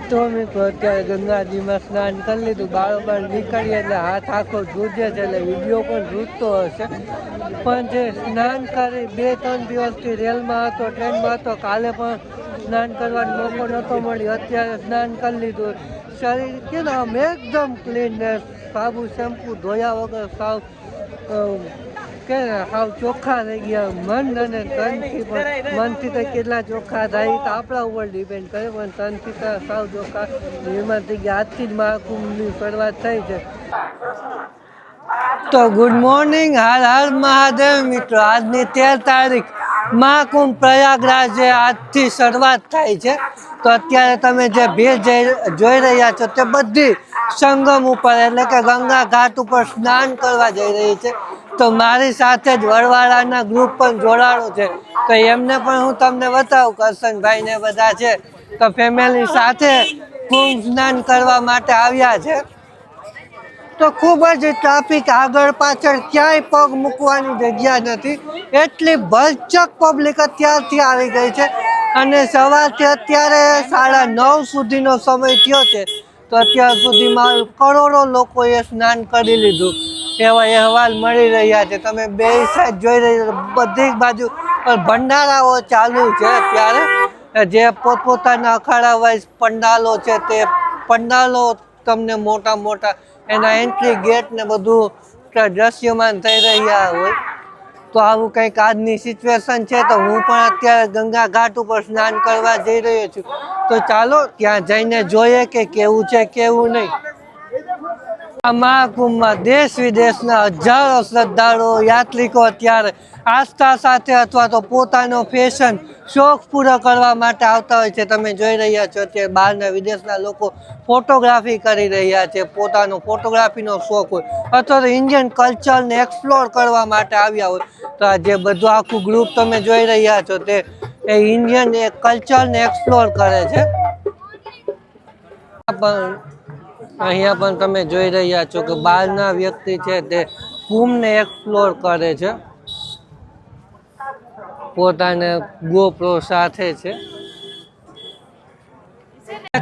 તો મિત્રો અત્યારે ગંગાજીમાં સ્નાન કરી લીધું, બારોબાર નીકળીએ એટલે હાથ આખો ધ્રુજે છે, એટલે વિડીયો પણ ધ્રુજતો હશે. પણ જે સ્નાન કરી 2-3 દિવસથી રેલમાં હતો, ટ્રેનમાં હતો, કાલે પણ સ્નાન કરવાનો મોકો નહોતો મળ્યો. અત્યારે સ્નાન કરી લીધું, શરીર કે આમ એકદમ ક્લીન ને સાબુ શેમ્પુ ધોયા વગર સાવ કે સાવ ચોખ્ખા થઈ ગયા. મન અને તનથી પણ, મનથી તો કેટલા ચોખ્ખા થાય તો આપણા ઉપર ડિપેન્ડ કરે, પણ તનથી તો સાવ ચોખ્ખા નિર્માણ થઈ ગયા. આજથી જ મહાકુંભની શરૂઆત થઈ છે. તો ગુડ મોર્નિંગ, હાર હાર મહાદેવ મિત્રો. આજની 13 તારીખ, મહાકુંભ પ્રયાગરાજે આજથી શરૂઆત થાય છે. તો અત્યારે તમે જે ભીડ જોઈ રહ્યા છો તે બધી સંગમ ઉપર એટલે કે ગંગા ઘાટ ઉપર સ્નાન કરવા જઈ રહી છે. તો મારી સાથે જ વરવાળાના ગ્રુપ પણ જોડાણું છે, તો એમને પણ હું તમને બતાવું. કરશનભાઈ ને બધા છે, તો ફેમિલી સાથે કુંભ સ્નાન કરવા માટે આવ્યા છે. તો ખૂબ જ ટ્રાફિક, આગળ પાછળ ક્યાંય પગ મૂકવાની જગ્યા નથી, એટલી ભરચક પબ્લિક અત્યારથી આવી ગઈ છે. અને સવારથી અત્યારે 9:30 સુધીનો સમય થયો છે. તો અત્યાર સુધીમાં કરોડો લોકોએ સ્નાન કરી લીધું એવા અહેવાલ મળી રહ્યા છે. તમે બે સાઈડ જોઈ રહ્યા, બધી બાજુ ભંડારાઓ ચાલુ છે. અત્યારે જે પોતપોતાના અખાડા વાઇઝ પંડાલો છે, તે પંડાલો તમને મોટા મોટા એના એન્ટ્રી ગેટ ને બધું દ્રશ્યમાન થઈ રહ્યા હોય. તો આવું કંઈક આજની સિચ્યુએશન છે. તો હું પણ અત્યારે ગંગા ઘાટ ઉપર સ્નાન કરવા જઈ રહ્યો છું. તો ચાલો ત્યાં જઈને જોઈએ કે કેવું છે કેવું નહીં. આ મહાકુંભમાં દેશ વિદેશના હજારો શ્રદ્ધાળુઓ, યાત્રિકો અત્યારે આસ્થા સાથે અથવા તો પોતાનો ફેશન શોખ પૂરો કરવા માટે આવતા હોય છે. તમે જોઈ રહ્યા છો અત્યારે બહારના વિદેશના લોકો ફોટોગ્રાફી કરી રહ્યા છે, પોતાનો ફોટોગ્રાફીનો શોખ હોય, અથવા તો ઇન્ડિયન કલ્ચરને એક્સપ્લોર કરવા માટે આવ્યા હોય. તો આ જે બધું આખું ગ્રુપ તમે જોઈ રહ્યા છો તે ઇન્ડિયન કલ્ચરને એક્સપ્લોર કરે છે. અહીંયા પણ તમે જોઈ રહ્યા છો કે બહારના વ્યક્તિ છે તે કુંભને એક્સપ્લોર કરે છે, પોતાને ગોપ્રો સાથે છે.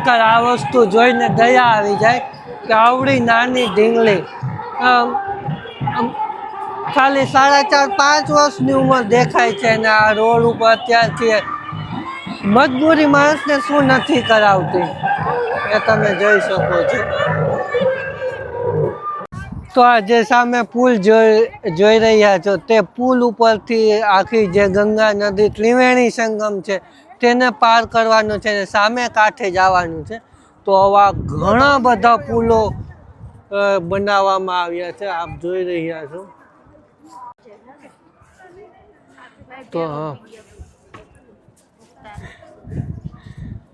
આ વસ્તુ જોઈને દયા આવી જાય કે આવડી નાની ઢીંગલી ખાલી 4.5-5 વર્ષની ઉંમર દેખાય છે, અને આ રોડ ઉપર અત્યારથી મજબૂરી માણસને શું નથી કરાવતી એ તમે જોઈ શકો છો. તો આ જે સામે પુલ જોઈ રહ્યા છો તે પુલ ઉપરથી આખી જે ગંગા નદી ત્રિવેણી સંગમ છે તેને પાર કરવાનું છે અને સામે કાંઠે જવાનું છે. તો આવા ઘણા બધા પુલો બનાવવામાં આવ્યા છે, આપ જોઈ રહ્યા છો. તો હા,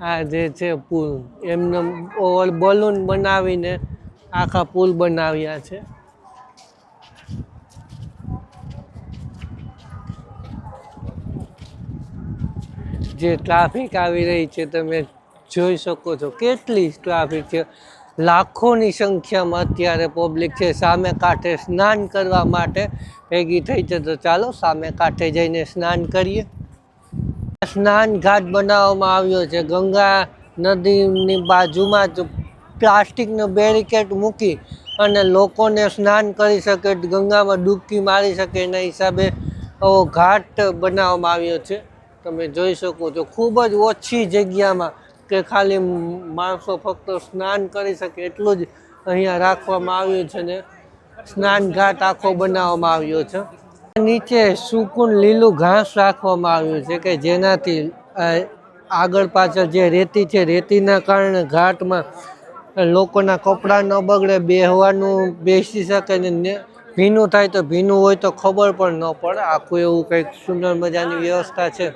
આ જે છે પુલ એમને બલૂન બનાવીને આખા પુલ બનાવ્યા છે. જે ટ્રાફિક આવી રહી છે તમે જોઈ શકો છો, કેટલી ટ્રાફિક છે. લાખોની સંખ્યામાં અત્યારે પબ્લિક છે, સામે કાંઠે સ્નાન કરવા માટે ભેગી થઈ છે. તો ચાલો સામે કાંઠે જઈને સ્નાન કરીએ. સ્નાન ઘાટ બનાવવામાં આવ્યો છે. ગંગા નદીની બાજુમાં જ પ્લાસ્ટિકનો બેરિકેડ મૂકી અને લોકોને સ્નાન કરી શકે, ગંગામાં ડૂબકી મારી શકે એના હિસાબે આવો ઘાટ બનાવવામાં આવ્યો છે. તમે જોઈ શકો છો, ખૂબ જ ઓછી જગ્યામાં કે ખાલી માણસો ફક્ત સ્નાન કરી શકે એટલું જ અહીંયા રાખવામાં આવ્યું છે ને સ્નાન ઘાટ આખો બનાવવામાં આવ્યો છે. નીચે સૂકું લીલું ઘાસ રાખવામાં આવ્યું છે કે જેનાથી આગળ પાછળ જે રેતી છે, રેતીના કારણે ઘાટમાં લોકોના કપડાં ન બગડે, બેસવાનું બેસી શકે ને ભીનું થાય તો ભીનું હોય તો ખબર પણ ન પડે. આખું એવું કંઈક સુંદર મજાની વ્યવસ્થા છે.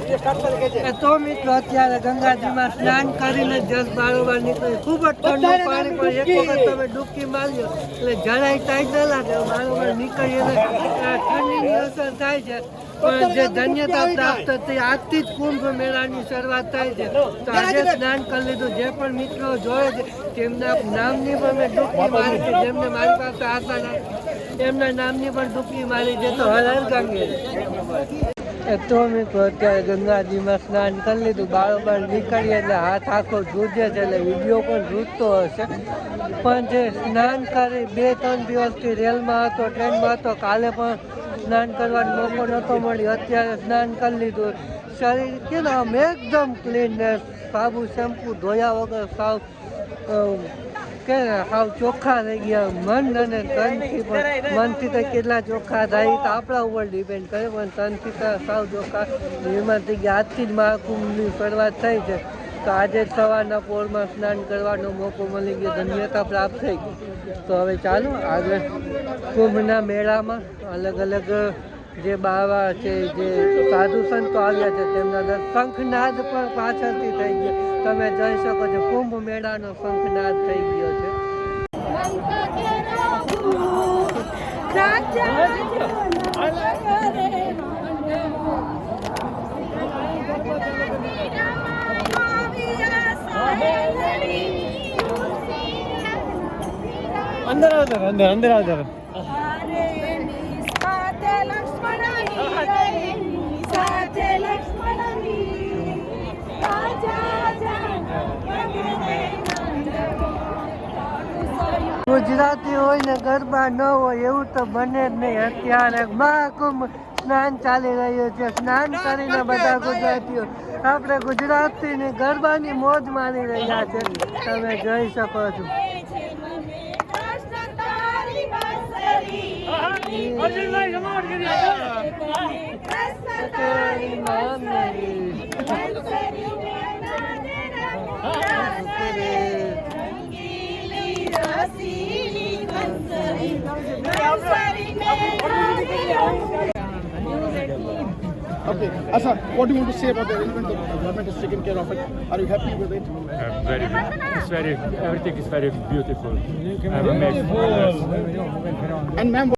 તો મિત્રો અત્યારે ગંગાજીમાં સ્નાન કરીને જસ બારોબાર નીકળી ખૂબ જ ઠંડુ પાણી પણ એક વખત તમે ડૂબકી માર્યો એટલે જરાય ટાઈટ ન લાગે બારોબાર નીકળીને ઠંડીની અસર થાય છે પણ જે ધન્યતા પ્રાપ્ત થઈ આજથી જ કુંભ મેળાની શરૂઆત થાય છે તો આજે સ્નાન કરી લીધું જે પણ મિત્રો જોડે છે તેમના નામની પણ મેં ડૂબકી મારી છે જેમને મારી પાસે આશા નથી એમના નામની પણ ડૂબકી મારી છે તો હર હર ગંગે તો મિત્રો અત્યારે ગંગાજીમાં સ્નાન કરી લીધું બારોબાર નીકળીએ એટલે હાથ આખો ધ્રુજે છે એટલે વિડીયો પણ ધ્રુજતો હશે પણ જે સ્નાન કરી 2-3 દિવસથી રેલમાં હતો ટ્રેનમાં હતો કાલે પણ સ્નાન કરવાનો મોકો નહોતો મળ્યો અત્યારે સ્નાન કરી લીધું શરીર કે ને આમ એકદમ ક્લીન ને સાબુ શેમ્પુ ધોયા વગર સાવ કે સાવ ચોખ્ખા થઈ ગયા મન અને તનથી પણ મનથી તો કેટલા ચોખ્ખા થાય તો આપણા ઉપર ડિપેન્ડ કરે પણ તનથી તો સાવ ચોખ્ખા એમાં થઈ ગયા આજથી જ મહાકુંભની શરૂઆત થઈ છે તો આજે જ સવારના પોરમાં સ્નાન કરવાનો મોકો મળી ગયો ધન્યતા પ્રાપ્ત થઈ ગઈ તો હવે ચાલો આગળ કુંભના મેળામાં અલગ અલગ જે બાવા છે જે સાધુ સંતો આવ્યા છે તેમના શંખનાદ પણ પાછળથી થઈ ગયો તમે જોઈ શકો છો કુંભ મેળાનો શંખનાદ થઈ ગયો છે અંદર આવતા ગુજરાતી હોય ને ગરબા ન હોય એવું તો બને જ નહીં અત્યારે મહાકુંભ સ્નાન ચાલી રહ્યું છે સ્નાન કરીને બધા ગુજરાતીઓ આપણે ગુજરાતીની ગરબાની મોજ માણી રહ્યા છે તમે જોઈ શકો છો Okay, Asa, what do you want to say about the arrangement? The government has taken care of it. Are you happy with it? Very good. Everything is very beautiful. I'm amazed. And ma'am,